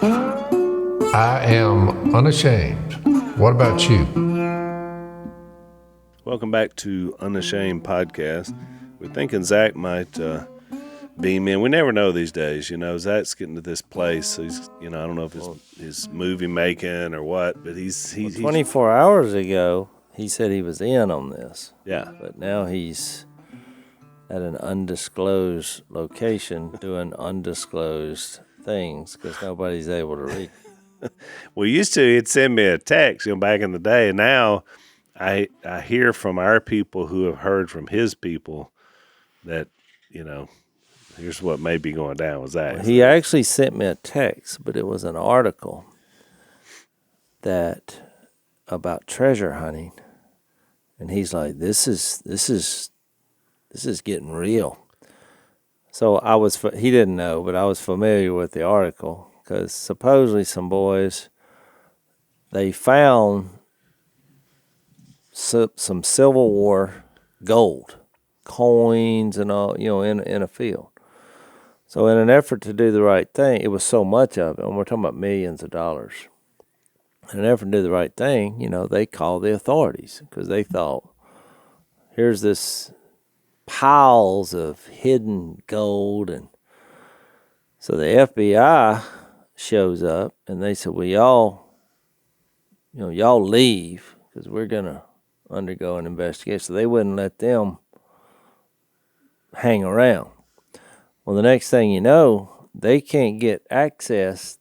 I am unashamed. What about you? Welcome back to Unashamed Podcast. We're thinking Zach might beam in. We never know these days. You know, Zach's getting to this place. He's, I don't know if it's his movie making or what, but he's 24 hours ago, he said he was in on this. Yeah. But now he's at an undisclosed location doing undisclosed things because nobody's able to read. Well, used to, he'd send me a text, back in the day, and now I hear from our people who have heard from his people that, here's what may be going down with Zach. He actually sent me a text, but it was an article about treasure hunting, and he's like, "This is getting real." So he didn't know, but I was familiar with the article because supposedly some boys, they found some Civil War gold, coins and all, in a field. So in an effort to do the right thing, it was so much of it, and we're talking about millions of dollars. In an effort to do the right thing, they called the authorities because they thought, here's this piles of hidden gold. And so the FBI shows up and they said, well, y'all leave because we're going to undergo an investigation. So they wouldn't let them hang around. Well, the next thing you know, they can't get access,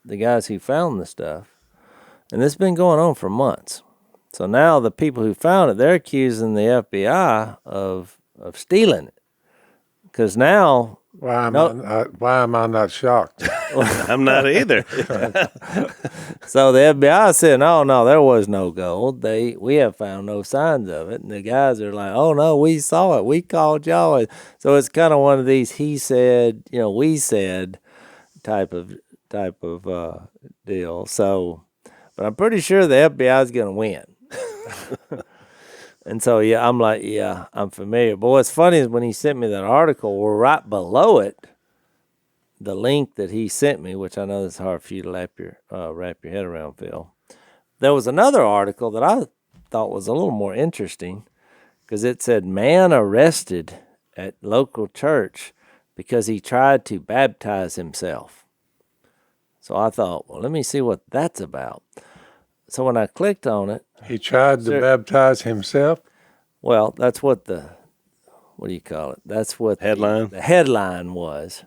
the guys who found the stuff. And this has been going on for months. So now the people who found it, they're accusing the FBI of stealing it. Because now... Why am I not shocked? I'm not either. So the FBI said, no, there was no gold. We have found no signs of it. And the guys are like, oh, no, we saw it. We called y'all. So it's kind of one of these he said, we said type of deal. So, but I'm pretty sure the FBI is going to win. And so, I'm like, I'm familiar. But what's funny is when he sent me that article, right below it, the link that he sent me, which I know is hard for you to wrap your head around, Phil. There was another article that I thought was a little more interesting because it said, man arrested at local church because he tried to baptize himself. So I thought, well, let me see what that's about. So when I clicked on it, He tried to baptize himself? Well, that's what what do you call it? That's what Headline? The headline was.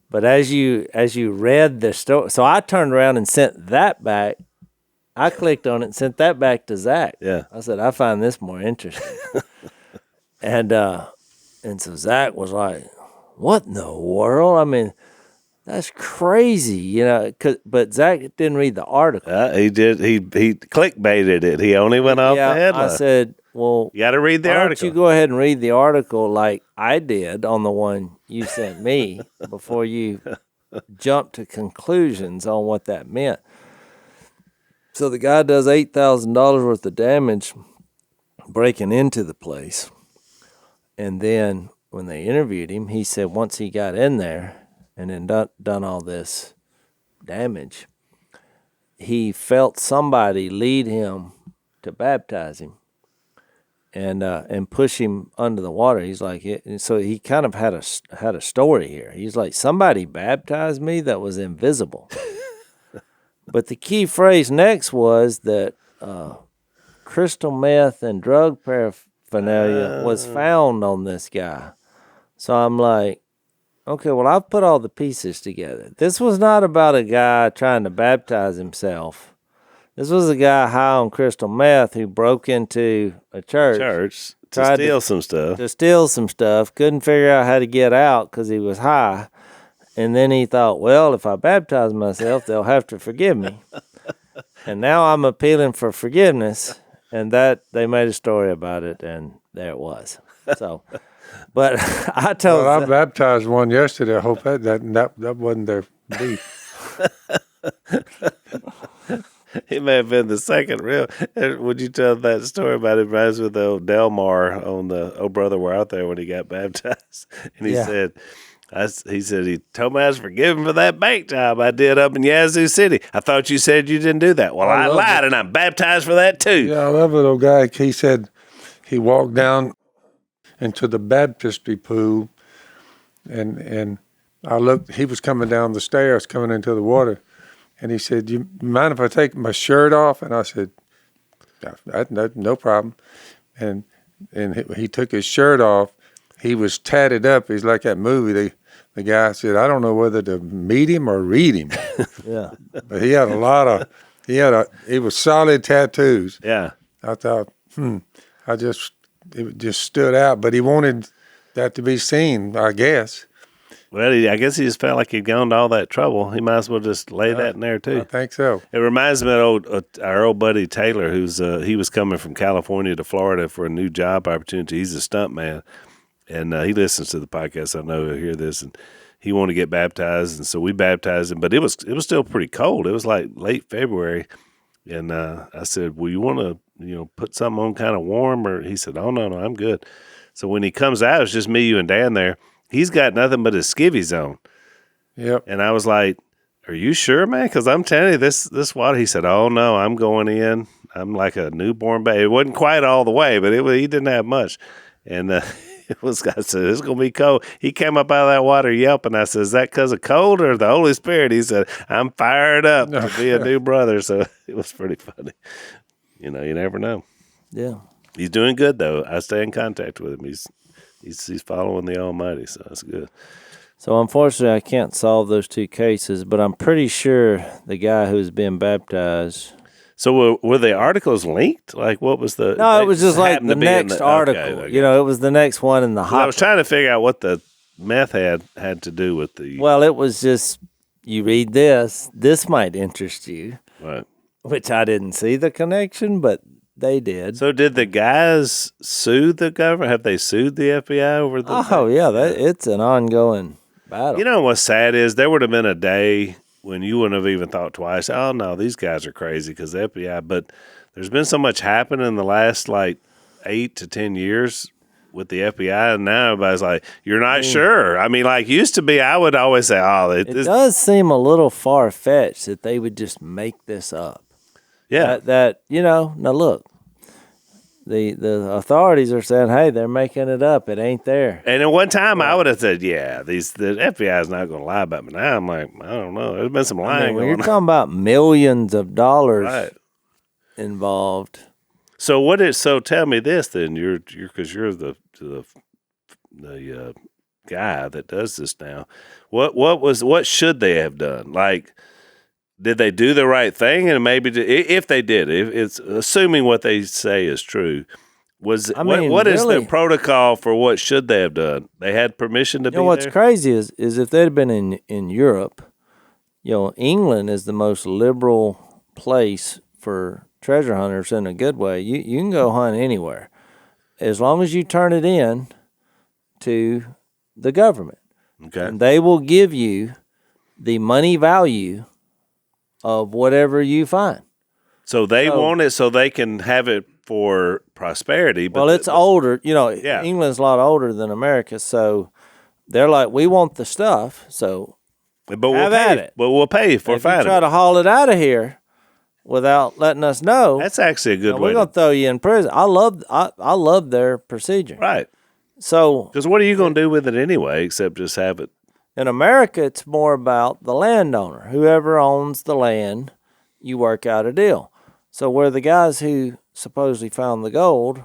But as you read the story, so I turned around and sent that back. I clicked on it and sent that back to Zach. Yeah. I said, I find this more interesting. and so Zach was like, what in the world? I mean, that's crazy, but Zach didn't read the article. He did. He clickbaited it. He only went off the headline. I said, well, you got to read the article. Why don't you go ahead and read the article like I did on the one you sent me before you jumped to conclusions on what that meant. So the guy does $8,000 worth of damage breaking into the place. And then when they interviewed him, he said once he got in there, and then done all this damage, he felt somebody lead him to baptize him and push him under the water. He's like, so he kind of had a story here. He's like, somebody baptized me that was invisible. But the key phrase next was that crystal meth and drug paraphernalia was found on this guy. So I'm like, okay, well, I've put all the pieces together. This was not about a guy trying to baptize himself. This was a guy high on crystal meth who broke into a church to steal some stuff. To steal some stuff. Couldn't figure out how to get out because he was high. And then he thought, well, if I baptize myself, they'll have to forgive me. And now I'm appealing for forgiveness. And that they made a story about it, and there it was. So... But I told. Well, I baptized one yesterday. I hope that wasn't their beef. He may have been the second real. Would you tell that story about it? Reminds me of the old Delmar on the Oh Brother We're Out There when he got baptized, and he said He said he told me I was forgiven for that bank job I did up in Yazoo City. I thought you said you didn't do that. Well, I love lied, it. and I'm baptized for that too. Yeah, I love it, old guy. He said he walked down into the Baptistry pool, and I looked. He was coming down the stairs, coming into the water, and he said, "You mind if I take my shirt off?" And I said, No problem." And he took his shirt off. He was tatted up. He's like that movie. The guy said, "I don't know whether to meet him or read him." Yeah. But he had a lot of. He was solid tattoos. Yeah. I thought, it just stood out. But he wanted that to be seen, I guess. Well, I guess he just felt like he'd gone to all that trouble. He might as well just lay that in there I too. think so. It reminds me of our old buddy Taylor, he was coming from California to Florida for a new job opportunity. He's a stunt man, and he listens to the podcast. I know he'll hear this, and he wanted to get baptized, and so we baptized him. But it was still pretty cold. It was like late February, and I said, "Well, you want to put something on kind of warm?" Or he said, "Oh no, I'm good." So when he comes out, it's just me, you, and Dan there. He's got nothing but his skivvies on. Yep. And I was like, "Are you sure, man? Because I'm telling you, this water." He said, "Oh no, I'm going in. I'm like a newborn baby." It wasn't quite all the way, but he didn't have much. And I said, "It's gonna be cold." He came up out of that water yelping. I said, "Is that because of cold or the Holy Spirit?" He said, "I'm fired up to be a new brother." So it was pretty funny. You never know. Yeah. He's doing good though. I stay in contact with him. He's following the Almighty, so that's good. So unfortunately, I can't solve those two cases, but I'm pretty sure the guy who's been baptized. So were the articles linked? Like, what was the? No, it was just like happened the to be in next the- article. okay. It was the next one in the 'Cause I was hopper. trying to figure out what the meth had to do with the. Well, it was just you read this. This might interest you, Right. which I didn't see the connection, but they did. So did the guys sue the government? Have they sued the FBI over the? Oh yeah, it's an ongoing battle. You know what's sad is there would have been a day when you wouldn't have even thought twice. Oh no, these guys are crazy because the FBI. But there's been so much happening in the last like 8 to 10 years with the FBI, and now everybody's like, "You're not sure." I mean, like used to be, I would always say, "Oh, it does seem a little far fetched that they would just make this up. yeah." Now look, the authorities are saying, hey, they're making it up. It ain't there. And at one time, I would have said, "Yeah, the FBI is not going to lie about me." Now I'm like, I don't know. There's been some lying When you're going on. talking about millions of dollars Right. involved. So what is? So tell me this then. You're because you're the guy that does this now. What should they have done? Like, did they do the right thing? And maybe if they did, if it's assuming what they say is true. What is the really, protocol for what should they have done? They had permission to be what's there? crazy is if they'd been in Europe, England is the most liberal place for treasure hunters in a good way. You can go hunt anywhere as long as you turn it in to the government. Okay. And they will give you the money value of whatever you find. So they want it so they can have it for prosperity. But Well, it's older. England's a lot older than America, so they're like, we want the stuff, so but we'll have pay at it. But we'll pay for if you finding try it. to haul it out of here without letting us know, That's actually a good way. we're going to throw you in prison. I love their procedure. Right. So Because what are you going to do with it anyway, except just have it? in America, it's more about the landowner. Whoever owns the land, you work out a deal. So where the guys who supposedly found the gold,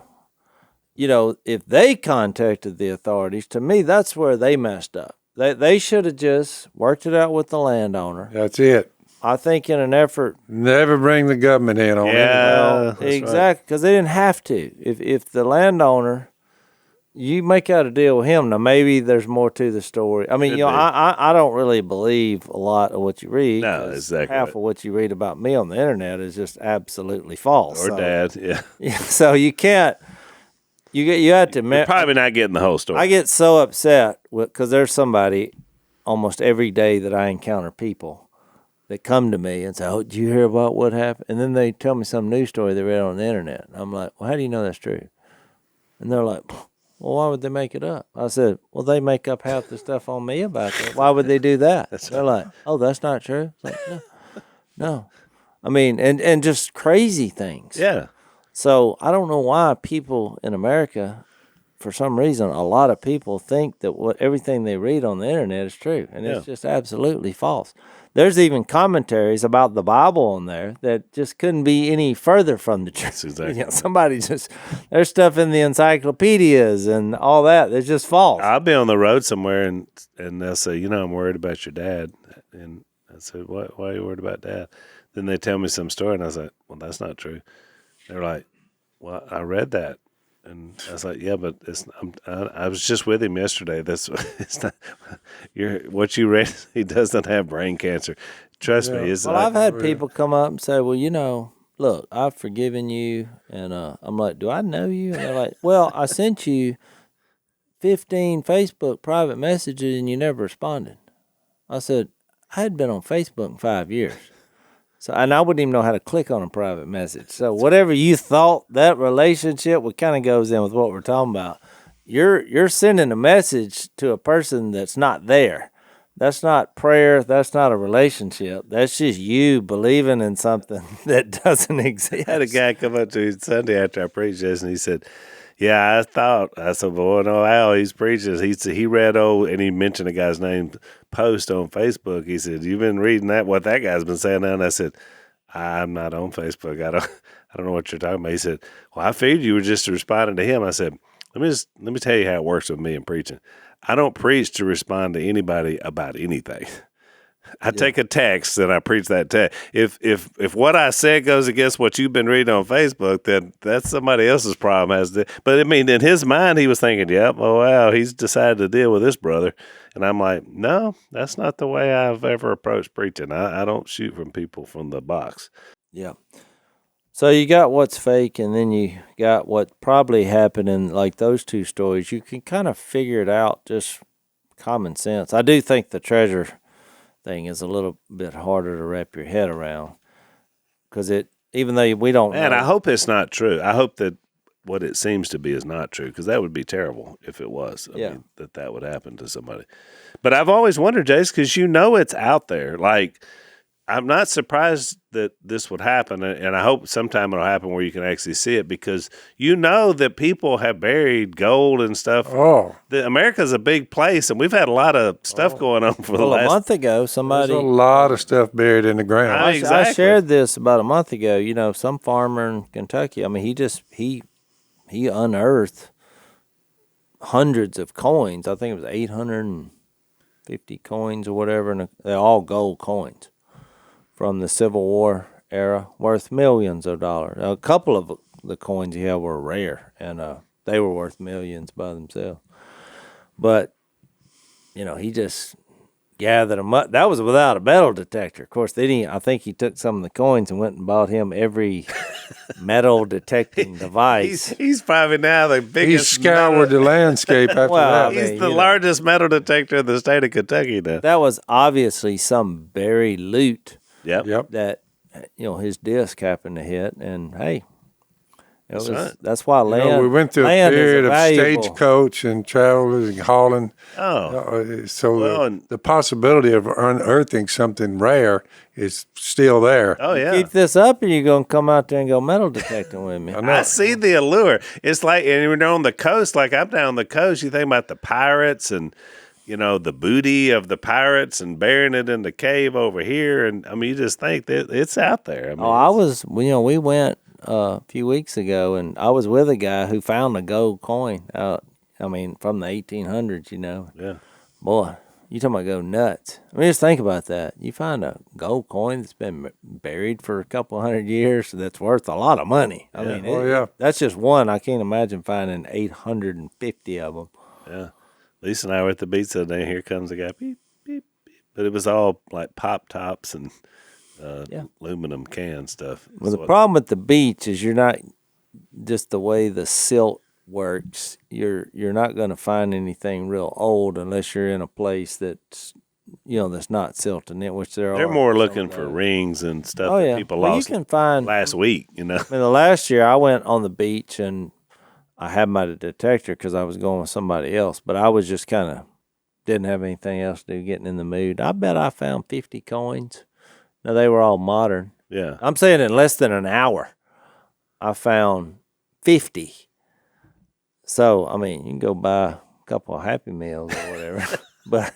if they contacted the authorities, to me, that's where they messed up. They should have just worked it out with the landowner. That's it. I think in an effort. Never bring the government in on it. Exactly, because they didn't have to. If the landowner, you make out a deal with him, now maybe there's more to the story. I mean, Could be. I don't really believe a lot of what you read. No, 'cause exactly half right. of what you read about me on the internet is just absolutely false. Or So- dad, yeah. So you can't. You have to. You're probably not getting the whole story. I get so upset because there's somebody almost every day that I encounter people that come to me and say, "Oh, did you hear about what happened?" And then they tell me some news story they read on the internet. I'm like, "Well, how do you know that's true?" And they're like, Well, why would they make it up? I said, well, they make up half the stuff on me about that. Why would they do that? They're like, oh, that's not true. It's like, no. I mean, and just crazy things. Yeah. So I don't know why people in America, for some reason, a lot of people think that everything they read on the internet is true, and it's just absolutely false. There's even commentaries about the Bible on there that just couldn't be any further from the truth. That's exactly Somebody there's stuff in the encyclopedias and all that that's just false. I'll be on the road somewhere and they'll say, I'm worried about your dad. And I said, why are you worried about dad? Then they tell me some story and I was like, well, that's not true. They're like, well, I read that. And I was like, yeah, but I was just with him yesterday. It's not. What you read. He doesn't have brain cancer. Trust me. I've had people come up and say, well, look, I've forgiven you, and I'm like, do I know you? And they're like, well, I sent you 15 Facebook private messages and you never responded. I said, I had been on Facebook in 5 years. And I wouldn't even know how to click on a private message. So whatever you thought that relationship, what kind of goes in with what we're talking about. You're sending a message to a person that's not there. That's not prayer. That's not a relationship. That's just you believing in something that doesn't exist. I had a guy come up to me Sunday after I preached this, and he said, yeah, I said, boy, no, Al, he's preaching. He read, and he mentioned a guy's name post on Facebook. He said, you've been reading what that guy's been saying now? And I said, I'm not on Facebook. I don't know what you're talking about. He said, well, I figured you were just responding to him. I said, let me tell you how it works with me in preaching. I don't preach to respond to anybody about anything. I take a text and I preach that text. If what I said goes against what you've been reading on Facebook, then that's somebody else's problem. But I mean, in his mind, he was thinking, "Yep, oh wow, he's decided to deal with this brother." And I'm like, no, that's not the way I've ever approached preaching. I don't shoot from people from the box. Yeah. So you got what's fake, and then you got what probably happened in like those two stories. You can kind of figure it out, just common sense. I do think the treasure thing is a little bit harder to wrap your head around because even though we don't know. I hope it's not true. I hope that what it seems to be is not true, because that would be terrible if it was. I mean, that would happen to somebody. But I've always wondered, Jace, because it's out there. Like, I'm not surprised that this would happen, and I hope sometime it'll happen where you can actually see it, because that people have buried gold and stuff. Oh. America's a big place, and we've had a lot of stuff going on for the last... a month ago, somebody... There's a lot of stuff buried in the ground. I shared this about a month ago. Some farmer in Kentucky, I mean, he unearthed hundreds of coins. I think it was 850 coins or whatever, and they're all gold coins from the Civil War era, worth millions of dollars. Now, a couple of the coins he had were rare, and they were worth millions by themselves. But, he just gathered them up. That was without a metal detector. Of course, I think he took some of the coins and went and bought him every metal detecting device. He's probably now the biggest. He scoured the landscape after that. He's the largest metal detector in the state of Kentucky now. That was obviously some buried loot. Yep. That his disc happened to hit, and hey, right. That's why land. We went through a period of stagecoach and travelers and hauling. So the possibility of unearthing something rare is still there. Oh yeah. Keep this up, and you're gonna come out there and go metal detecting with me. I see the allure. It's like, and you're on the coast. Like, I'm down the coast. You think about the pirates and the booty of the pirates and burying it in the cave over here. And I mean, you just think that it's out there. I mean, we went a few weeks ago, and I was with a guy who found a gold coin out, from the 1800s, Yeah. Boy, you talking about go nuts. I mean, just think about that. You find a gold coin that's been buried for a couple 100 years that's worth a lot of money. I mean, that's just one. I can't imagine finding 850 of them. Yeah. Lisa and I were at the beach the other day. Here comes a guy, beep, beep, beep. But it was all like pop tops and aluminum can stuff. Well, the problem with the beach is you're not just the way the silt works. You're not going to find anything real old unless you're in a place that's that's not silted in, which they're more looking for rings and stuff that people lost. You can find last week. The last year I went on the beach and I had my detector because I was going with somebody else, but I was just kind of didn't have anything else to do, getting in the mood. I bet I found 50 coins. Now, they were all modern. Yeah. I'm saying in less than an hour, I found 50. So, I mean, you can go buy a couple of Happy Meals or whatever. But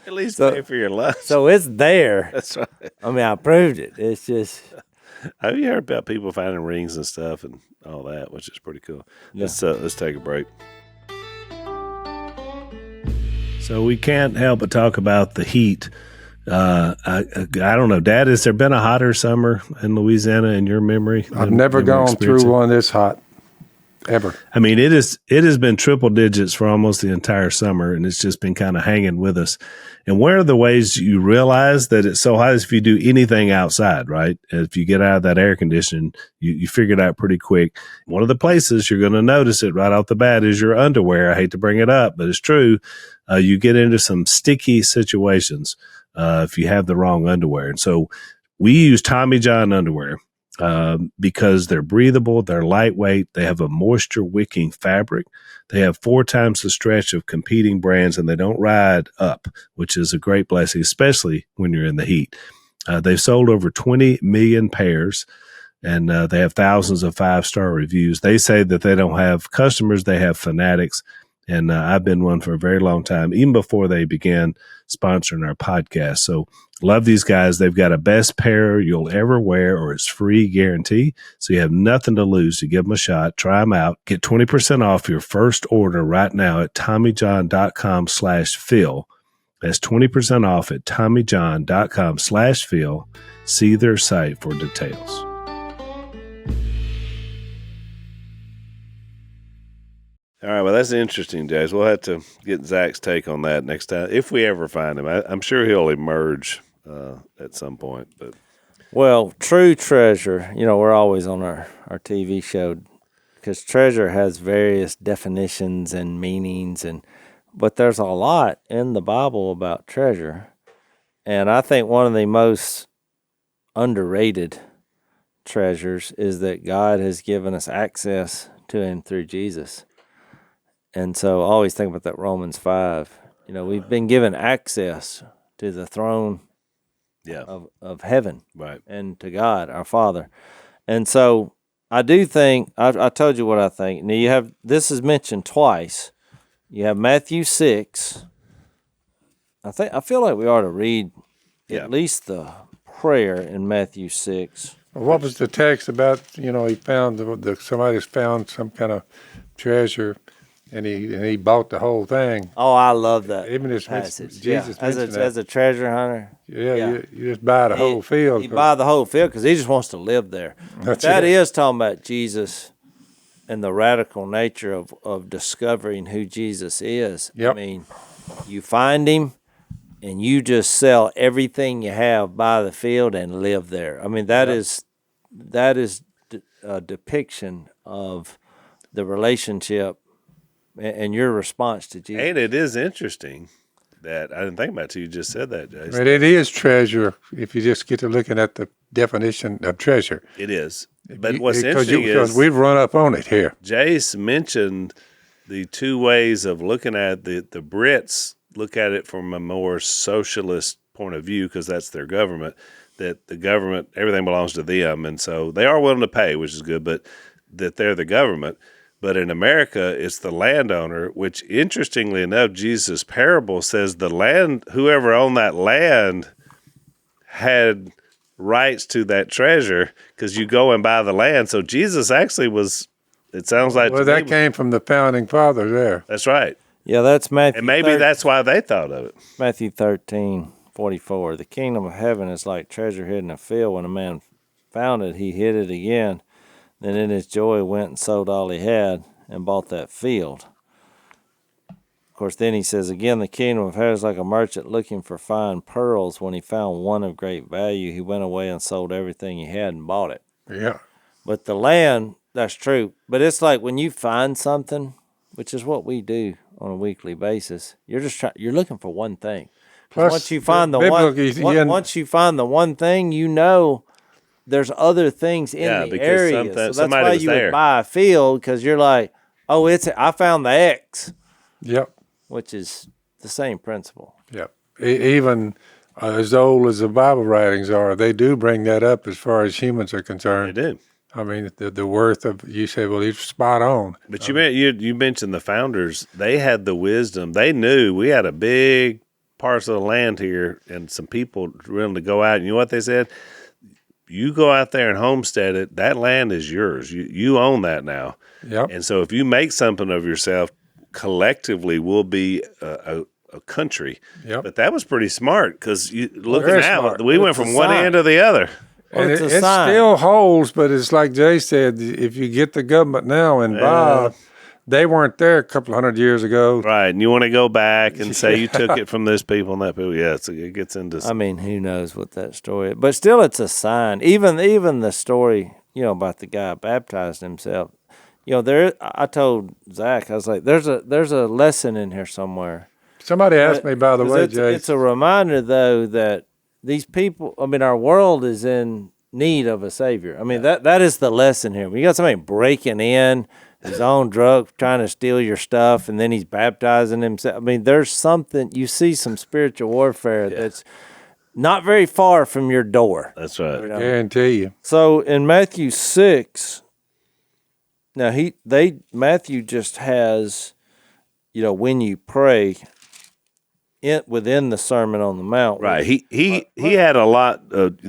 At least pay for your lunch. So it's there. That's right. I mean, I proved it. It's just. Have you heard about people finding rings and stuff and all that, which is pretty cool. Yeah. Let's take a break. So we can't help but talk about the heat. I don't know, Dad, has there been a hotter summer in Louisiana in your memory? I've never gone through one this hot, ever. I mean, it has been triple digits for almost the entire summer, and it's just been kind of hanging with us. And one of the ways you realize that it's so hot is if you do anything outside, right? If you get out of that air conditioning, you figure it out pretty quick. One of the places you're going to notice it right off the bat is your underwear. I hate to bring it up, but it's true. You get into some sticky situations if you have the wrong underwear. And so we use Tommy John underwear because they're breathable, they're lightweight, they have a moisture wicking fabric. They have 4 times the stretch of competing brands, and they don't ride up, which is a great blessing, especially when you're in the heat. They've sold over 20 million pairs, and they have thousands of 5-star reviews. They say that they don't have customers, they have fanatics. And I've been one for a very long time, even before they began sponsoring our podcast. So love these guys. They've got a best pair you'll ever wear, or it's free guarantee. So you have nothing to lose to give them a shot. Try them out. Get 20% off your first order right now at TommyJohn.com/Phil. That's 20% off at TommyJohn.com/Phil. See their site for details. All right, well, that's interesting, Jase. We'll have to get Zach's take on that next time, if we ever find him. I'm sure he'll emerge at some point. But Well, true treasure, we're always on our TV show because treasure has various definitions and meanings, but there's a lot in the Bible about treasure. And I think one of the most underrated treasures is that God has given us access to him through Jesus. And so I always think about that Romans 5. We've been given access to the throne of heaven, right, and to God, our Father. And so I do think, I told you what I think. Now this is mentioned twice. You have Matthew 6. I feel like we ought to read at least the prayer in Matthew 6. Well, what was the text about? He found somebody's found some kind of treasure. And he bought the whole thing. Oh, I love that. Even as passage. Jesus mentioned that. As a treasure hunter. Yeah. You just buy the whole field. He buy the whole field because he just wants to live there. That is talking about Jesus and the radical nature of discovering who Jesus is. Yep. I mean, you find him and you just sell everything you have, buy the field, and live there. I mean, that is a depiction of the relationship and your response to Jesus. And it is interesting that I didn't think about it till you just said that, Jason. But it is treasure if you just get to looking at the definition of treasure. It is. But what's interesting is because we've run up on it here. Jase mentioned the 2 ways of looking at the Brits look at it from a more socialist point of view because that's their government, that the government, everything belongs to them. And so they are willing to pay, which is good, but that they're the government. But in America, it's the landowner, which interestingly enough, Jesus' parable says whoever owned that land had rights to that treasure because you go and buy the land. So Jesus actually it sounds like. Well, that came from the founding fathers there. That's right. Yeah, that's Matthew. And maybe that's why they thought of it. Matthew 13:44. The kingdom of heaven is like treasure hidden in a field. When a man found it, he hid it again. Then in his joy went and sold all he had and bought that field. Of course, then he says, again, the kingdom of heaven is like a merchant looking for fine pearls. When he found one of great value, he went away and sold everything he had and bought it. Yeah. But the land, that's true. But it's like when you find something, which is what we do on a weekly basis, you're looking for one thing. Plus, once you find the one thing, you know there's other things in the because area. So that's somebody why was you there. would buy a field, because you're like, oh, I found the X, Yep. which is the same principle. Yep. Even as old as the Bible writings are, they do bring that up as far as humans are They concerned. do. I mean, the worth of, you say, well, he's spot on. But you mentioned the founders. They had the wisdom. They knew we had a big parcel of land here and some people willing to go out. And you know what they said? You go out there and homestead it. That land is yours. You own that now. Yep. And so if you make something of yourself, collectively we'll be a country. Yep. But that was pretty smart because looking Very out, smart. we But went it's a from one sign. end to the other. Well, And it's it a sign. still holds, but it's like Jay said, if you get the government now involved, they weren't there a couple hundred years ago. Right. And you want to go back and say you took it from this people and that people. Yeah, it gets into I mean, who knows what that story is. But still, it's a sign. Even the story, about the guy baptizing himself. I told Zach, I was like, there's a lesson in here somewhere. Somebody asked me, by the way, Jay. It's a reminder, though, that these people, our world is in need of a savior. That is the lesson here. When you got somebody breaking in, his own drug, trying to steal your stuff, and then he's baptizing himself. There's something, you see some spiritual warfare that's not very far from your door. That's right. Guarantee you. So in Matthew 6, now Matthew just has, when you pray, within the Sermon on the Mount. Right. He had a lot.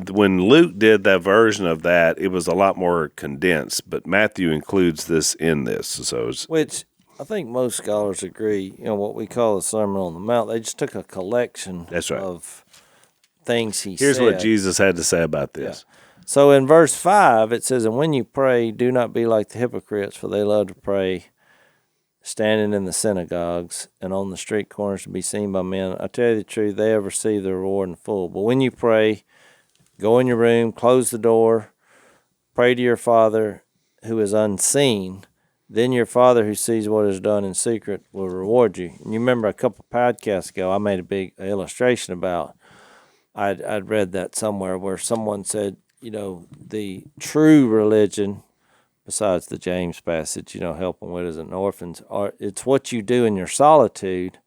When Luke did that version of that, it was a lot more condensed. But Matthew includes this in this. So which I think most scholars agree. What we call the Sermon on the Mount. They just took a collection. That's right. Of things he here's said. what Jesus had to say about this. Yeah. So in verse 5, it says, "And when you pray, do not be like the hypocrites, for they love to pray, standing in the synagogues and on the street corners to be seen by men. I tell you the truth, they have received their reward in full. But when you pray, go in your room, close the door, pray to your Father who is unseen. Then your Father who sees what is done in secret will reward you." And you remember a couple podcasts ago, I made a big illustration about, I'd read that somewhere where someone said, the true religion, besides the James passage, helping widows and orphans, it's what you do in your solitude.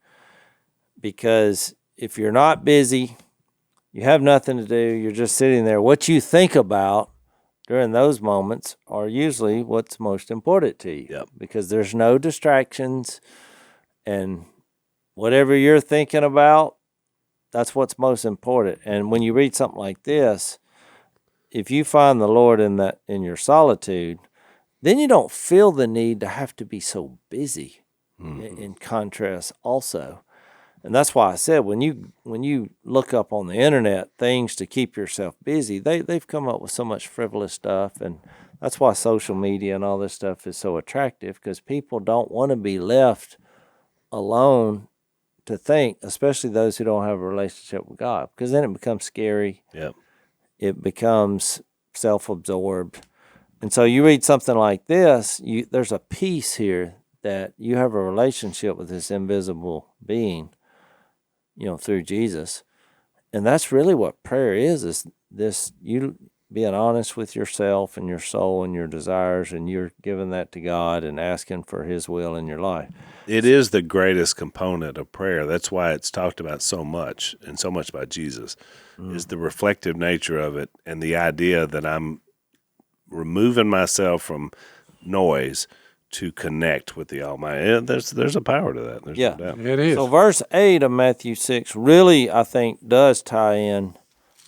Because if you're not busy, you have nothing to do, you're just sitting there, what you think about during those moments are usually what's most important to you. Yep. Because there's no distractions, and whatever you're thinking about, that's what's most important. And when you read something like this, if you find the Lord in your solitude, then you don't feel the need to have to be so busy. In contrast also. And that's why I said, when you look up on the internet things to keep yourself busy, they've come up with so much frivolous stuff. And that's why social media and all this stuff is so attractive, because people don't want to be left alone to think, especially those who don't have a relationship with God, because then it becomes scary. Yep. It becomes self-absorbed. And so you read something like this, there's a peace here that you have a relationship with this invisible being, through Jesus. And that's really what prayer is this, you being honest with yourself and your soul and your desires, and you're giving that to God and asking for his will in your life. It is the greatest component of prayer. That's why it's talked about so much, and so much by Jesus, is the reflective nature of it, and the idea that I'm removing myself from noise to connect with the Almighty. And there's a power to that. There's no doubt. It is. So verse 8 of Matthew 6 really, I think, does tie in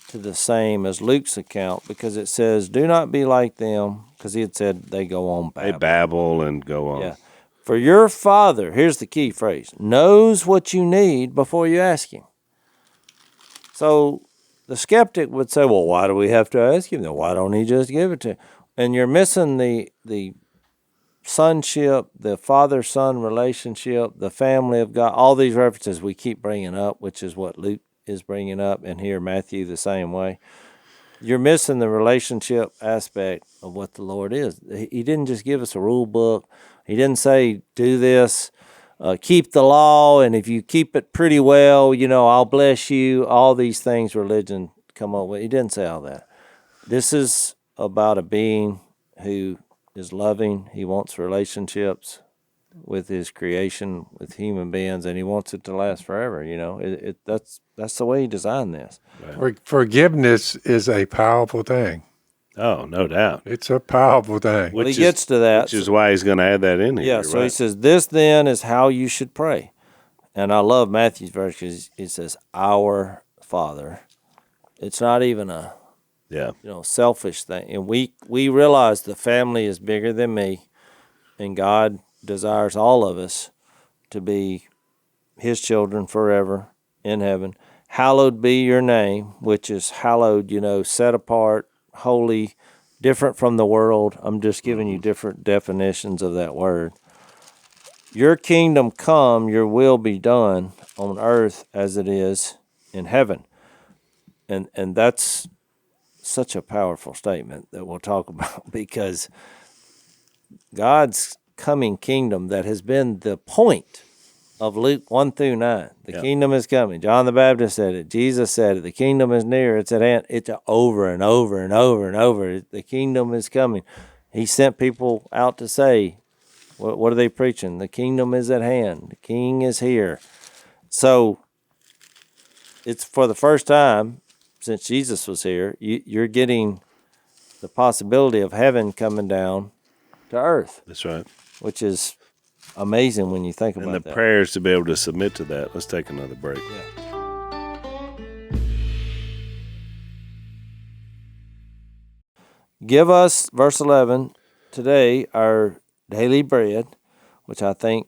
to the same as Luke's account, because it says, "Do not be like them," because he had said they go on They babbling. babble and go on. Yeah. "For your Father," here's the key phrase, "knows what you need before you ask him." So the skeptic would say, well, why do we have to ask him? Then why don't he just give it to him? And you're missing the sonship, the father-son relationship, the family of God, all these references we keep bringing up, which is what Luke is bringing up, and here Matthew the same way. You're missing the relationship aspect of what the Lord is. He didn't just give us a rule book. He didn't say, do this, keep the law, and if you keep it pretty well, I'll bless you. All these things religion come up with. He didn't say all that. This is about a being who is loving. He wants relationships with his creation, with human beings, and he wants it to last forever. That's the way he designed this. Forgiveness is a powerful thing. Oh, no doubt. It's a powerful thing. Well, he gets to that. Which is why he's going to add that in here. Yeah, so he says, this then is how you should pray. And I love Matthew's verse because he says, our Father. It's not even a selfish thing. And we realize the family is bigger than me, and God desires all of us to be his children forever in heaven. Hallowed be your name, which is hallowed, set apart, holy, different from the world. I'm just giving you different definitions of that word. Your kingdom come, your will be done on earth as it is in heaven. And that's such a powerful statement that we'll talk about, because God's coming kingdom that has been the point of Luke 1-9. The kingdom is coming. John the Baptist said it. Jesus said it. The kingdom is near. It's at hand. It's over and over and over and over. The kingdom is coming. He sent people out to say, what are they preaching? The kingdom is at hand. The king is here. So it's for the first time since Jesus was here, you're getting the possibility of heaven coming down to earth. That's right. Which is amazing when you think about that. And the prayers to be able to submit to that. Let's take another break. Yeah. Give us, verse 11, today our daily bread, which I think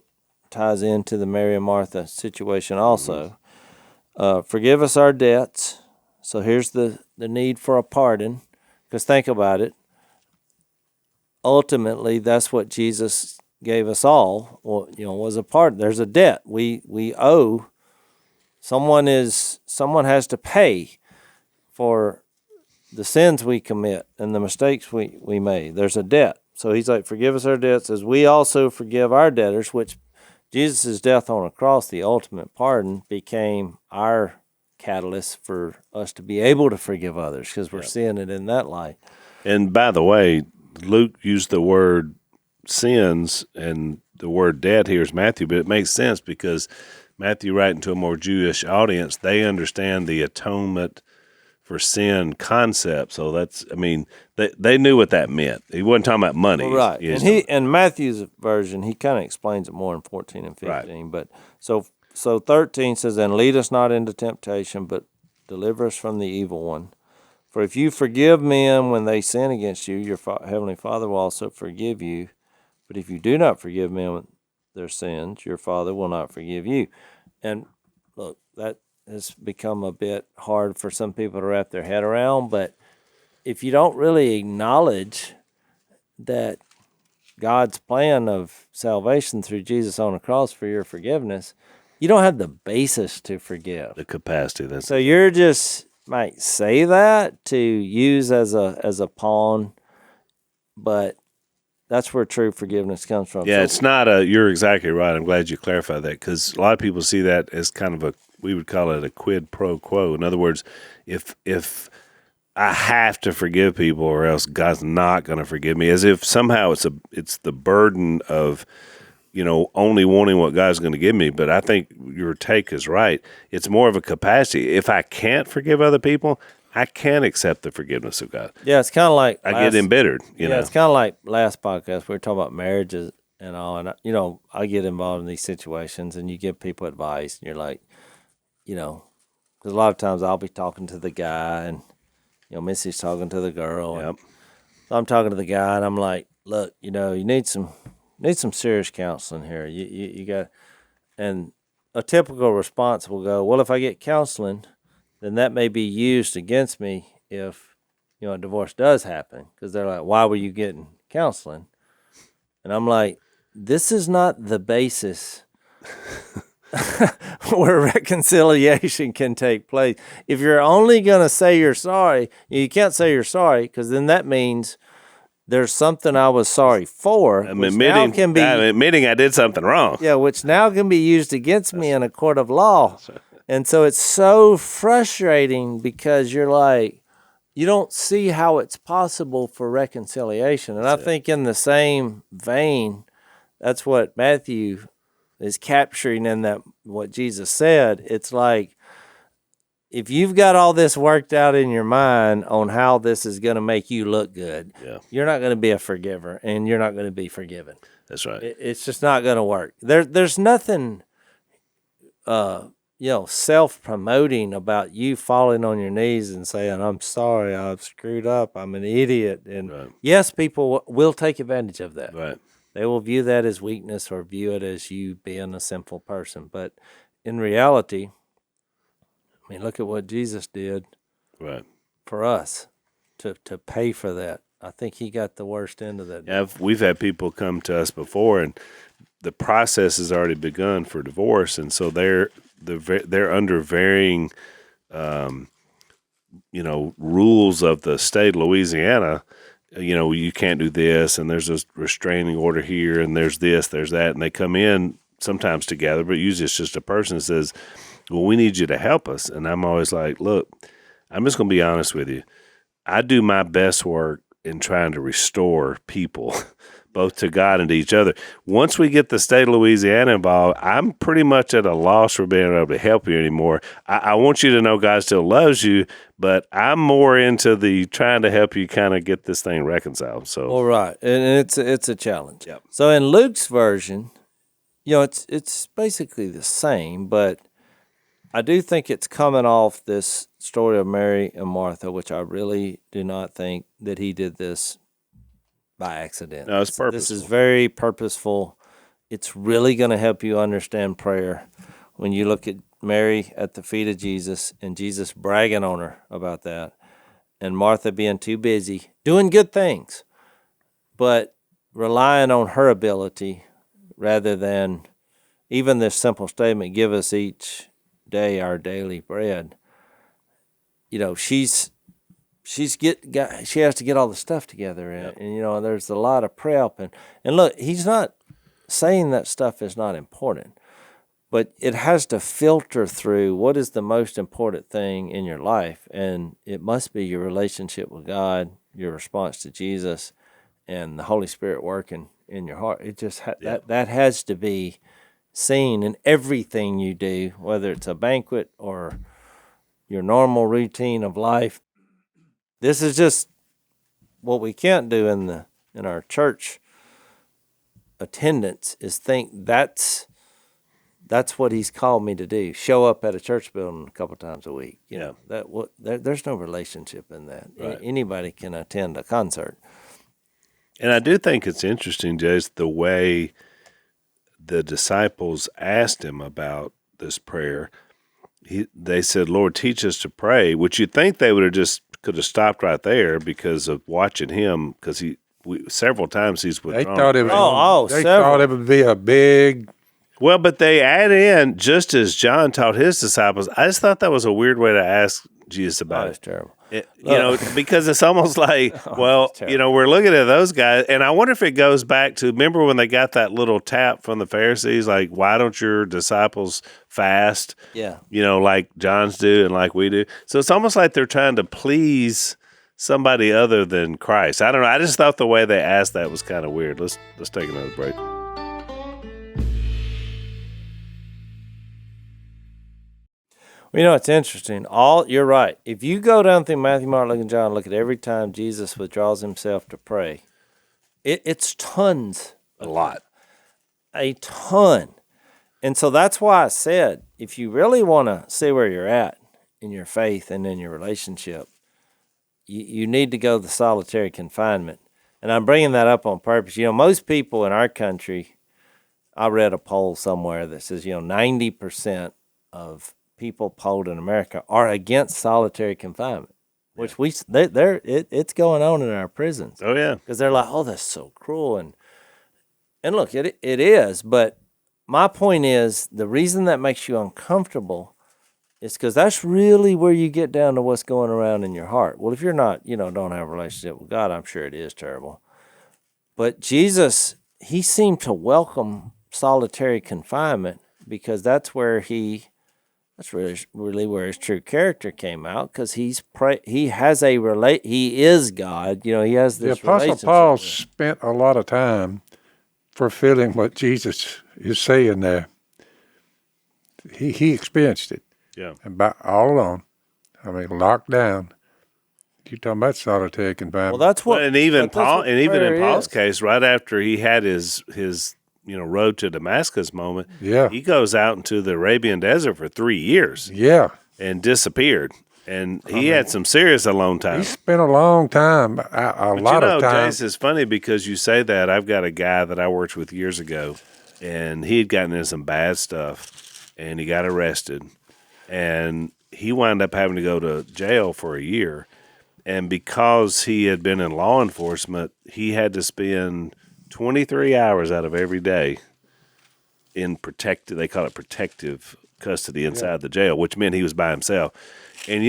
ties into the Mary and Martha situation also. Forgive us our debts. So here's the need for a pardon, because think about it. Ultimately, that's what Jesus gave us all. Was a pardon. There's a debt we owe. Someone has to pay for the sins we commit and the mistakes we made. There's a debt. So he's like, forgive us our debts as we also forgive our debtors, which Jesus' death on a cross, the ultimate pardon, became our catalyst for us to be able to forgive others, because we're seeing it in that light. And by the way, Luke used the word sins, and the word debt here is Matthew, but it makes sense because Matthew, writing to a more Jewish audience, they understand the atonement for sin concept. So they knew what that meant. He wasn't talking about money. Well, right. And in Matthew's version, he kind of explains it more in 14 and 15. Right. But so 13 says, and lead us not into temptation, but deliver us from the evil one. For if you forgive men when they sin against you, your heavenly Father will also forgive you. But if you do not forgive men their sins, your Father will not forgive you. And look, that has become a bit hard for some people to wrap their head around. But if you don't really acknowledge that God's plan of salvation through Jesus on the cross for your forgiveness, you don't have the basis to forgive. The capacity. So you're just might say that to use as a pawn, but that's where true forgiveness comes from. Yeah, it's not you're exactly right. I'm glad you clarified that, because a lot of people see that as kind of we would call it a quid pro quo. In other words, if I have to forgive people or else God's not going to forgive me, as if somehow it's the burden of, only wanting what God's going to give me. But I think your take is right. It's more of a capacity. If I can't forgive other people, I can't accept the forgiveness of God. Yeah, it's kind of like I get embittered. It's kind of like last podcast we were talking about marriages and all, and I get involved in these situations, and you give people advice, and you're like, because a lot of times I'll be talking to the guy, and Missy's talking to the girl. Yep. So I'm talking to the guy, and I'm like, look, you need some serious counseling here. You got, and a typical response will go, well, if I get counseling, then that may be used against me if, a divorce does happen. Because they're like, why were you getting counseling? And I'm like, this is not the basis where reconciliation can take place. If you're only going to say you're sorry, you can't say you're sorry, because then that means there's something I was sorry for. I'm admitting I did something wrong. Yeah, which now can be used against me in a court of law. And so it's so frustrating, because you're like, you don't see how it's possible for reconciliation. And I think in the same vein, that's what Matthew is capturing in that what Jesus said. It's like, if you've got all this worked out in your mind on how this is going to make you look good, you're not going to be a forgiver, and you're not going to be forgiven. That's right. It's just not going to work. There's nothing, self-promoting about you falling on your knees and saying, "I'm sorry, I've screwed up, I'm an idiot." And yes, people will take advantage of that. Right. They will view that as weakness or view it as you being a sinful person. But in reality, I mean, look at what Jesus did for us to pay for that. I think he got the worst end of that. Yeah, we've had people come to us before, and the process has already begun for divorce, and so they're under varying, rules of the state of Louisiana. You can't do this, and there's a restraining order here, and there's this, there's that, and they come in sometimes together, but usually it's just a person that says, "Well, we need you to help us," and I'm always like, "Look, I'm just going to be honest with you. I do my best work in trying to restore people." Both to God and to each other. Once we get the state of Louisiana involved, I'm pretty much at a loss for being able to help you anymore. I want you to know God still loves you, but I'm more into the trying to help you kind of get this thing reconciled. So, well, right, and it's a challenge. Yep. So in Luke's version, it's basically the same, but I do think it's coming off this story of Mary and Martha, which I really do not think that he did this by accident. No, it's purposeful. This is very purposeful. It's really going to help you understand prayer when you look at Mary at the feet of Jesus and Jesus bragging on her about that, and Martha being too busy doing good things, but relying on her ability rather than even this simple statement, "Give us each day our daily bread." She has to get all the stuff together, and there's a lot of prep, and look, he's not saying that stuff is not important, but it has to filter through what is the most important thing in your life, and it must be your relationship with God, your response to Jesus, and the Holy Spirit working in your heart. It just that has to be seen in everything you do, whether it's a banquet or your normal routine of life. This is just what we can't do in our church attendance is think that's what he's called me to do. Show up at a church building a couple times a week. There's no relationship in that. Right. Anybody can attend a concert. And I do think it's interesting, Jace, the way the disciples asked him about this prayer. They said, "Lord, teach us to pray," which you'd think they could have stopped right there because of watching him, because several times he's withdrawn. They thought several. thought it would be a big. Well, but they add in, just as John taught his disciples. I just thought that was a weird way to ask Jesus about It's terrible. Because it's almost like, we're looking at those guys, and I wonder if it goes back to, remember when they got that little tap from the Pharisees, like, why don't your disciples fast? Yeah. Like John's do and like we do. So it's almost like they're trying to please somebody other than Christ. I don't know. I just thought the way they asked that was kind of weird. Let's take another break. Well, it's interesting. You're right. If you go down through Matthew, Mark, Luke, and John, look at every time Jesus withdraws himself to pray, it's tons. A lot. A ton. And so that's why I said, if you really want to see where you're at in your faith and in your relationship, you need to go the solitary confinement. And I'm bringing that up on purpose. Most people in our country, I read a poll somewhere that says, 90% of people polled in America are against solitary confinement, which it's going on in our prisons. Oh yeah, because they're like, "Oh, that's so cruel," and look, it is. But my point is, the reason that makes you uncomfortable is because that's really where you get down to what's going around in your heart. Well, if you're not, don't have a relationship with God, I'm sure it is terrible. But Jesus, he seemed to welcome solitary confinement because that's where he That's really where his true character came out, because he is God. You know, he has The this Apostle relationship Paul with- spent a lot of time fulfilling what Jesus is saying there. He experienced it. Yeah. And all alone. I mean, locked down. You're talking about solitary confinement. Well, that's what. Well, and even but that's Paul, what and even in prayer Paul's is. case, right after he had his road to Damascus moment, Yeah. he goes out into the Arabian desert for 3 years Yeah. and disappeared. And he had some serious alone time. He spent a long time, a But lot of time. Jace, it's funny because you say that. I've got a guy that I worked with years ago, and he had gotten into some bad stuff, and he got arrested, and he wound up having to go to jail for a year. And because he had been in law enforcement, he had to spend 23 hours out of every day in they call it protective custody inside the jail, which meant he was by himself. And,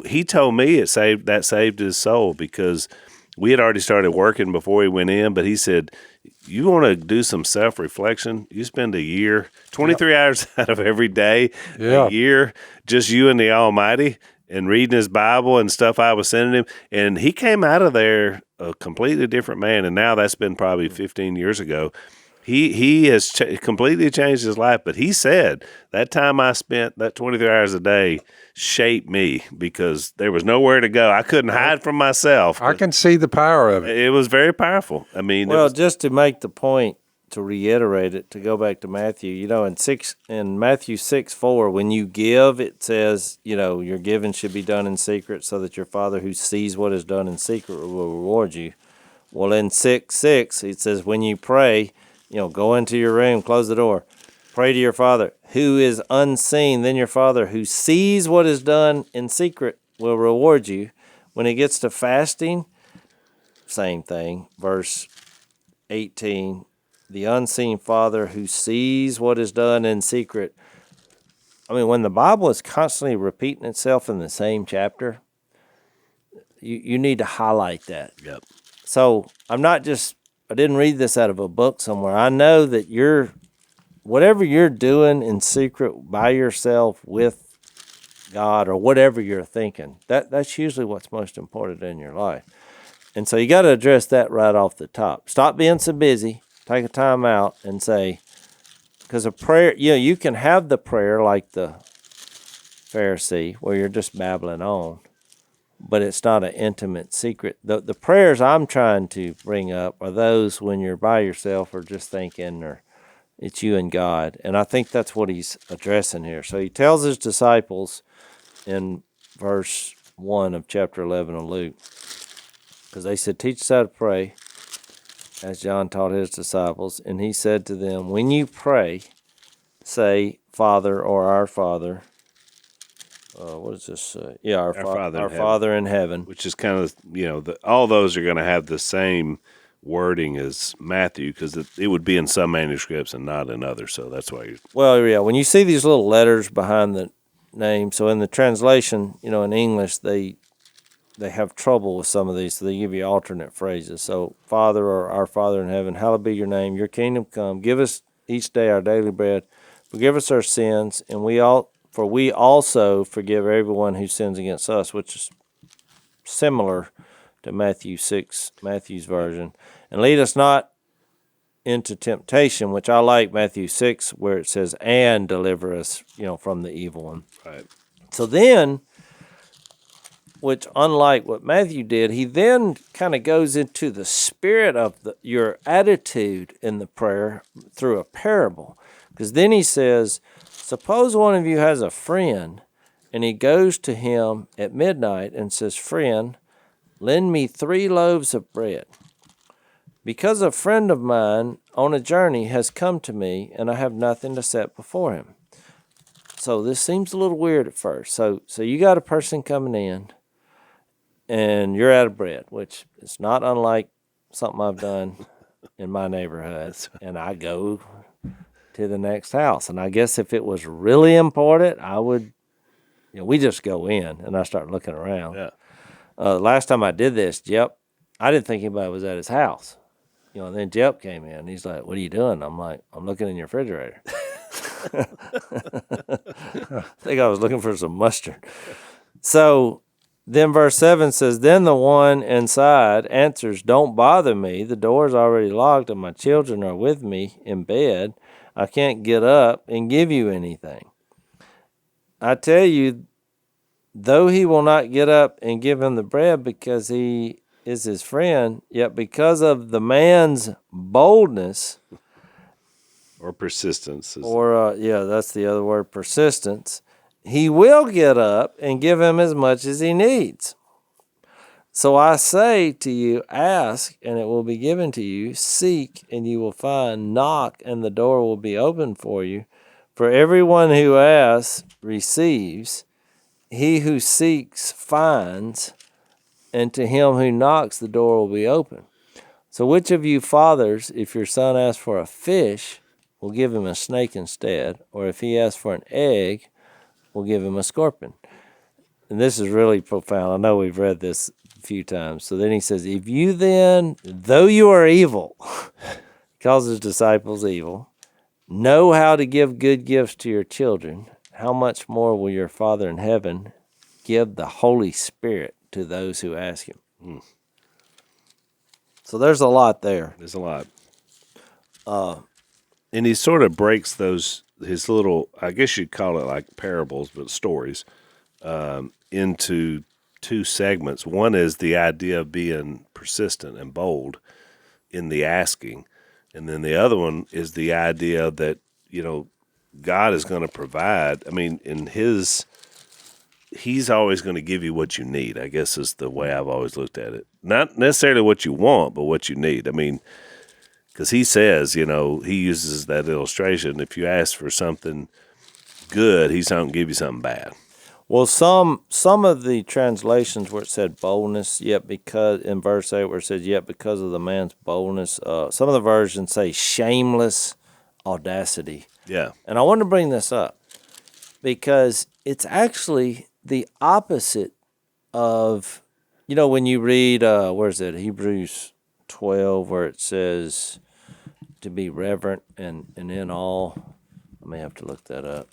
he told me it saved his soul, because we had already started working before he went in, but he said, you want to do some self-reflection, you spend a year, 23 hours out of every day, Yeah. a year, just you and the Almighty, and reading his Bible and stuff I was sending him. And he came out of there a completely different man. And now that's been probably 15 years ago. He has completely changed his life. But he said that time I spent, that 23 hours a day, shaped me, because there was nowhere to go. I couldn't hide from myself. I can see the power of it. It was very powerful. I mean, Well, just to make the point, to reiterate it, to go back to Matthew, in Matthew 6:4, when you give, it says, your giving should be done in secret, so that your Father who sees what is done in secret will reward you. Well, in 6:6, it says, when you pray, go into your room, close the door, pray to your Father who is unseen. Then your Father who sees what is done in secret will reward you. When it gets to fasting, same thing. Verse 18, the unseen Father who sees what is done in secret. I mean, when the Bible is constantly repeating itself in the same chapter, you need to highlight that. Yep. So I didn't read this out of a book somewhere. I know that whatever you're doing in secret by yourself with God, or whatever you're thinking, that's usually what's most important in your life. And so you got to address that right off the top. Stop being so busy. Take a time out and say, because a prayer, you can have the prayer like the Pharisee, where you're just babbling on, but it's not an intimate secret. The prayers I'm trying to bring up are those when you're by yourself, or just thinking, or it's you and God. And I think that's what he's addressing here. So he tells his disciples in verse 1 of chapter 11 of Luke, because they said, teach us how to pray, as John taught his disciples. And he said to them, when you pray, say, Father, or our Father. What does this say? Yeah, our Father in heaven. Which is kind of, all those are going to have the same wording as Matthew, because it would be in some manuscripts and not in others. So that's why Well, yeah, when you see these little letters behind the name, so in the translation, in English, they have trouble with some of these, so they give you alternate phrases. So, Father, or our Father in heaven, hallowed be your name, your kingdom come, give us each day our daily bread, forgive us our sins, and we also forgive everyone who sins against us, which is similar to Matthew 6, Matthew's version. And lead us not into temptation, which I like Matthew 6, where it says, and deliver us, from the evil one. Right. So then, which unlike what Matthew did, he then kind of goes into the spirit of your attitude in the prayer through a parable. Because then he says, suppose one of you has a friend, and he goes to him at midnight and says, friend, lend me 3 loaves of bread, because a friend of mine on a journey has come to me, and I have nothing to set before him. So this seems a little weird at first. So you got a person coming in, and you're out of bread, which is not unlike something I've done in my neighborhood. And I go to the next house. And I guess if it was really important, I would, we just go in, and I start looking around. Yeah. Last time I did this, Jep, I didn't think anybody was at his house. And then Jep came in. He's like, what are you doing? I'm like, I'm looking in your refrigerator. think I was looking for some mustard. So then verse 7 says, then the one inside answers, don't bother me. The door's already locked and my children are with me in bed. I can't get up and give you anything. I tell you, though he will not get up and give him the bread because he is his friend, yet because of the man's boldness, Or persistence. that's the other word, persistence, he will get up and give him as much as he needs. So I say to you, ask and it will be given to you, seek and you will find, knock and the door will be opened for you. For everyone who asks receives, he who seeks finds, and to him who knocks the door will be open. So which of you fathers, if your son asks for a fish, will give him a snake instead, or if he asks for an egg, will give him a scorpion? And this is really profound. I know we've read this a few times. So then he says, if you then, though you are evil, calls his disciples evil, know how to give good gifts to your children, how much more will your Father in heaven give the Holy Spirit to those who ask him? So there's a lot there. There's a lot. And he sort of breaks his little, I guess you'd call it like parables, but stories, into two segments. One is the idea of being persistent and bold in the asking. And then the other one is the idea that, God is going to provide. I mean, he's always going to give you what you need, I guess is the way I've always looked at it. Not necessarily what you want, but what you need. I mean, because he says, he uses that illustration. If you ask for something good, he's not going to give you something bad. Well, some of the translations where it said boldness, yet because, in verse 8 where it says, yet because of the man's boldness, some of the versions say shameless audacity. Yeah. And I want to bring this up because it's actually the opposite of, when you read, where is it, Hebrews 12, where it says to be reverent and in all. I may have to look that up.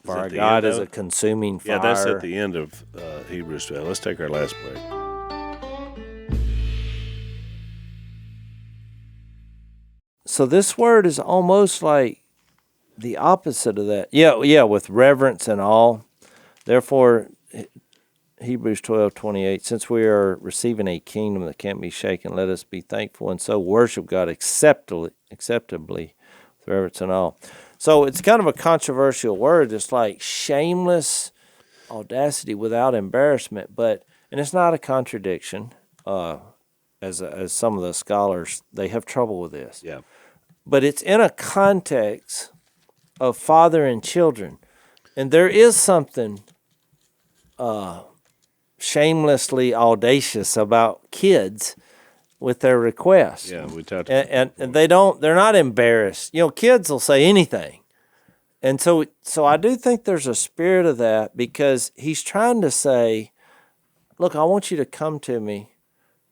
For our God is a consuming fire. Yeah, that's at the end of Hebrews 12. Let's take our last break. So this word is almost like the opposite of that. Yeah, with reverence and all. Therefore, Hebrews 12:28, since we are receiving a kingdom that can't be shaken, let us be thankful and so worship God acceptably with reverence and all. So it's kind of a controversial word. It's like shameless audacity without embarrassment, and it's not a contradiction. As some of the scholars, they have trouble with this. Yeah. But it's in a context of father and children, and there is something shamelessly audacious about kids with their requests. Yeah, we talked about and they're not embarrassed. Kids will say anything. And so I do think there's a spirit of that because he's trying to say, look, I want you to come to me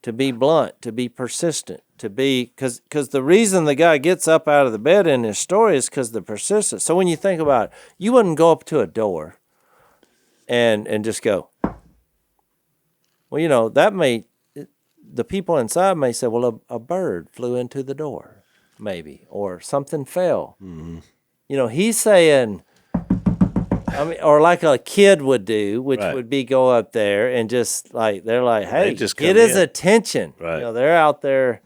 to be blunt, to be persistent, to be, because the reason the guy gets up out of the bed in his story is because the persistence. So when you think about it, you wouldn't go up to a door and just go, well, the people inside may say, well, a bird flew into the door, maybe, or something fell. Mm-hmm. He's saying, or like a kid would do, which would be go up there and just they're like, hey, get his attention. Right. They're out there.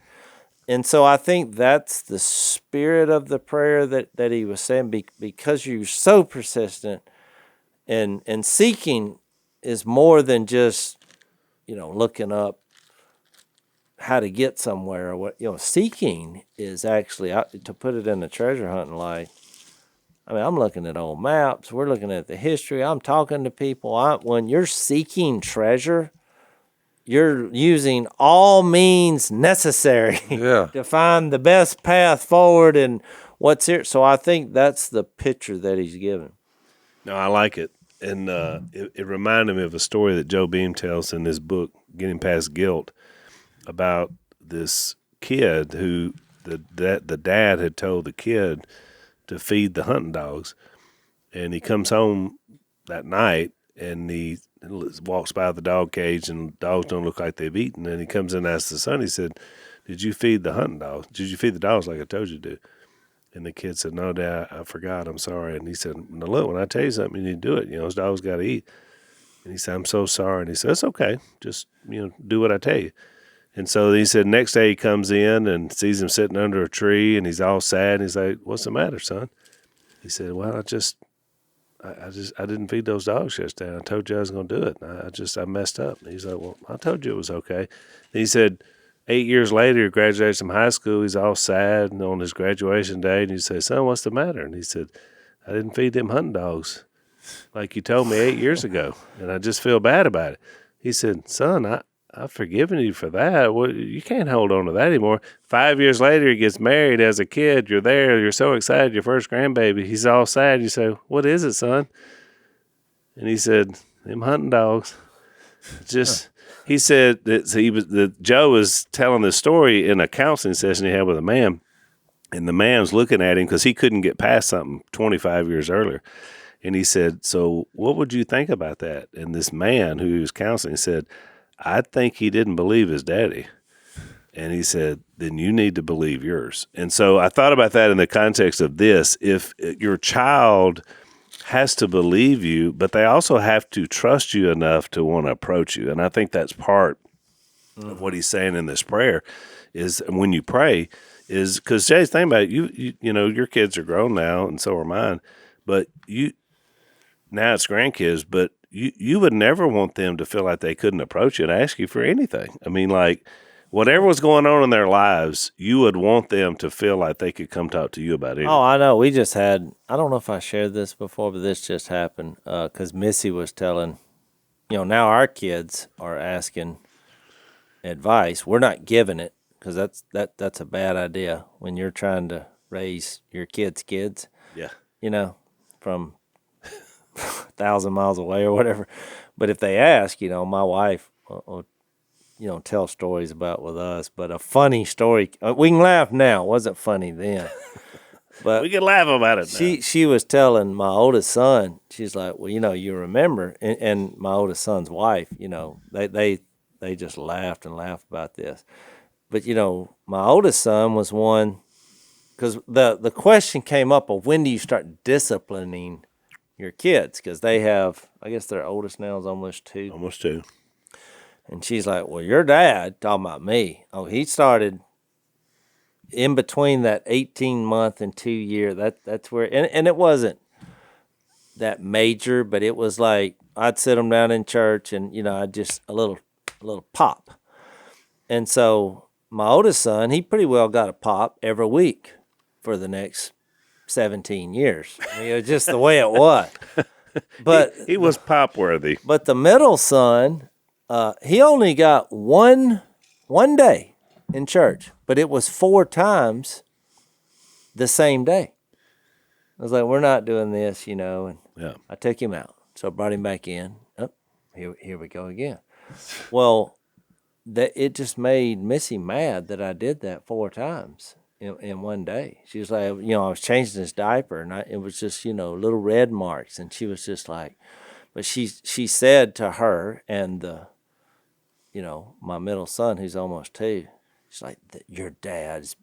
And so I think that's the spirit of the prayer that he was saying, because you're so persistent and seeking is more than just, looking up how to get somewhere or what, seeking is actually, to put it in the treasure hunting light. I'm looking at old maps. We're looking at the history. I'm talking to people. When you're seeking treasure, you're using all means necessary to find the best path forward and what's here. So I think that's the picture that he's given. No, I like it. And it reminded me of a story that Joe Beam tells in his book, Getting Past Guilt, about this kid who the dad had told the kid to feed the hunting dogs. And he comes home that night and he walks by the dog cage and the dogs don't look like they've eaten. And he comes in and asks the son, he said, "Did you feed the hunting dogs? Did you feed the dogs like I told you to do?" And the kid said, "No, Dad, I forgot. I'm sorry." And he said, "No, look, when I tell you something, you need to do it. Those dogs got to eat." And he said, "I'm so sorry." And he said, "It's okay. Just, do what I tell you." And so he said, next day he comes in and sees him sitting under a tree and he's all sad. And he's like, "What's the matter, son?" He said, "Well, I didn't feed those dogs yesterday. I told you I was going to do it. I messed up." And he's like, "Well, I told you it was okay." And he said, 8 years later, he graduated from high school. He's all sad and on his graduation day. And you say, "Son, what's the matter?" And he said, "I didn't feed them hunting dogs like you told me 8 years ago. And I just feel bad about it." He said, "Son, I've forgiven you for that. Well, you can't hold on to that anymore." 5 years later, he gets married as a kid. You're there. You're so excited. Your first grandbaby. He's all sad. You say, "What is it, son?" And he said, "Them hunting dogs." He said that Joe was telling this story in a counseling session he had with a man. And the man was looking at him because he couldn't get past something 25 years earlier. And he said, "So what would you think about that?" And this man who he was counseling said, "I think he didn't believe his daddy." And he said, "Then you need to believe yours." And so I thought about that in the context of this. If your child has to believe you, but they also have to trust you enough to want to approach you. And I think that's part of what he's saying in this prayer is when you pray is because Jay's thinking about it, your kids are grown now and so are mine, but now it's grandkids, but you would never want them to feel like they couldn't approach you and ask you for anything. I mean, like whatever was going on in their lives, you would want them to feel like they could come talk to you about it. Oh, I know. We just had, I don't know if I shared this before, but this just happened because Missy was telling, now our kids are asking advice. We're not giving it because that's a bad idea when you're trying to raise your kids' kids. Yeah. From 1,000 miles away or whatever. But if they ask, my wife will tell stories about with us. But a funny story, we can laugh now. It wasn't funny then. But we can laugh about it now. She was telling my oldest son, she's like, "Well, you remember," and my oldest son's wife, they just laughed and laughed about this. But, my oldest son was one, because the question came up of when do you start disciplining your kids? Because they have, I guess their oldest now is almost 2. Almost 2. And she's like, "Well, your dad," talking about me, he started in between that 18-month and 2-year. That's where, and it wasn't that major, but it was like I'd sit them down in church and, I'd just a little pop. And so my oldest son, he pretty well got a pop every week for the next 17 years. I mean, it was just the way it was. But he was pop worthy. But the middle son, he only got one day in church, but it was 4 times the same day. I was like, "We're not doing this," and yeah. I took him out. So I brought him back in. Oh, here we go again. Well, it just made Missy mad that I did that 4 times in one day. She was like, I was changing his diaper, and it was just, little red marks. And she was just like, but she said to her and my middle son, who's almost 2, she's like, "Your dad's,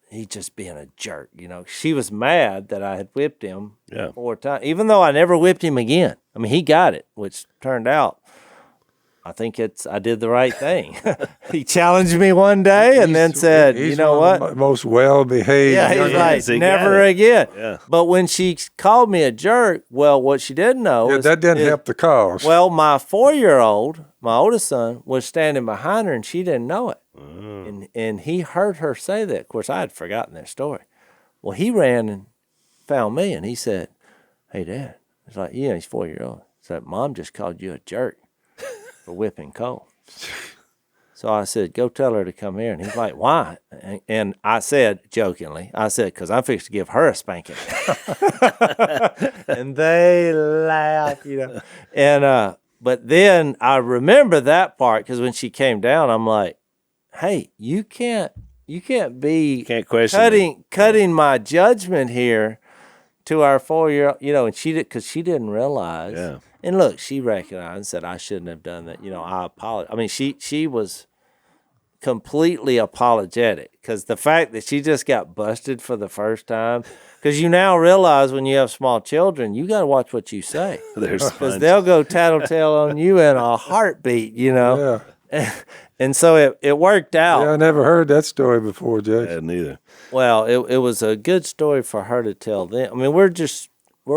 he's just being a jerk." She was mad that I had whipped him 4 times, even though I never whipped him again. I mean, he got it, which turned out, I think I did the right thing. He challenged me one day and then said, "You know what? Most well-behaved." Yeah, he's like, "Never again." Yeah. But when she called me a jerk, well, what she didn't know is that didn't help the cause. Well, my 4-year-old, my oldest son, was standing behind her and she didn't know it. And he heard her say that. Of course, I had forgotten that story. Well, he ran and found me and he said, "Hey, Dad." It's like, yeah, he's 4-year-old. He said, "Mom just called you a jerk for whipping Cole." So I said, "Go tell her to come here." And he's like, "Why?" And I said, jokingly, "Because I'm fixed to give her a spanking." And they laughed, And but then I remember that part because when she came down, I'm like, "Hey, you can't be Can't question cutting my judgment here to our 4-year-old, and she did, because she didn't realize. Yeah. And look, she recognized and said, I shouldn't have done that. I apologize. I mean, she was completely apologetic, because the fact that she just got busted for the first time, because you now realize when you have small children, you got to watch what you say, because they'll go tattletale on you in a heartbeat, Yeah. And so it worked out. Yeah, I never heard that story before, Jay. Yeah, neither. Well, it was a good story for her to tell them. I mean, we're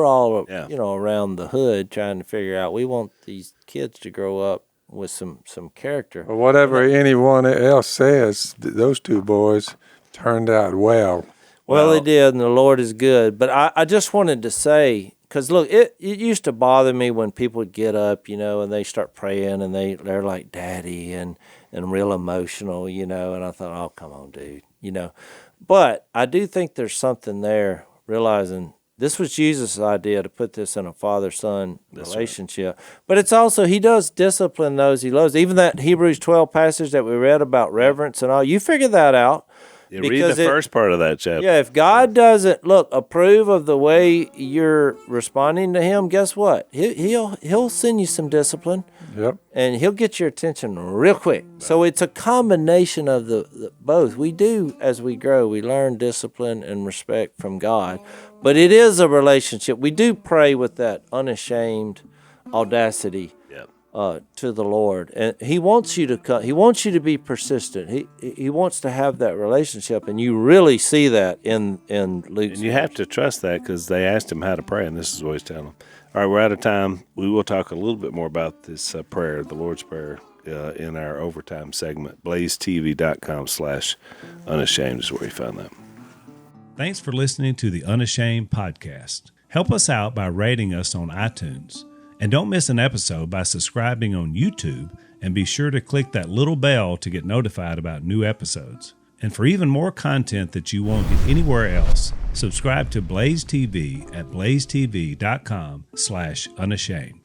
all around the hood trying to figure out, we want these kids to grow up with some character. Well, whatever anyone else says, those two boys turned out well. Well, they did, and the Lord is good. But I just wanted to say, because look, it used to bother me when people would get up, and they start praying, and they're like daddy and real emotional, and I thought, oh, come on, dude, But I do think there's something there, realizing this was Jesus' idea to put this in a father-son relationship. Right. But it's also, he does discipline those he loves. Even that Hebrews 12 passage that we read about reverence and all, you figure that out. Yeah, read the first part of that chapter. Yeah, if God doesn't, approve of the way you're responding to him, guess what? He'll send you some discipline. Yep. And he'll get your attention real quick. Right. So it's a combination of the both. We do, as we grow, we learn discipline and respect from God. But it is a relationship. We do pray with that unashamed audacity to the Lord, and He wants you to come. He wants you to be persistent. He wants to have that relationship, and you really see that in Luke's. And you have to trust that, because they asked him how to pray, and this is what he's telling them. All right, we're out of time. We will talk a little bit more about this prayer, the Lord's Prayer, in our overtime segment. blazetv.com/unashamed is where you found that. Thanks for listening to the Unashamed podcast. Help us out by rating us on iTunes. And don't miss an episode by subscribing on YouTube, and be sure to click that little bell to get notified about new episodes. And for even more content that you won't get anywhere else, subscribe to Blaze TV at blazetv.com/unashamed.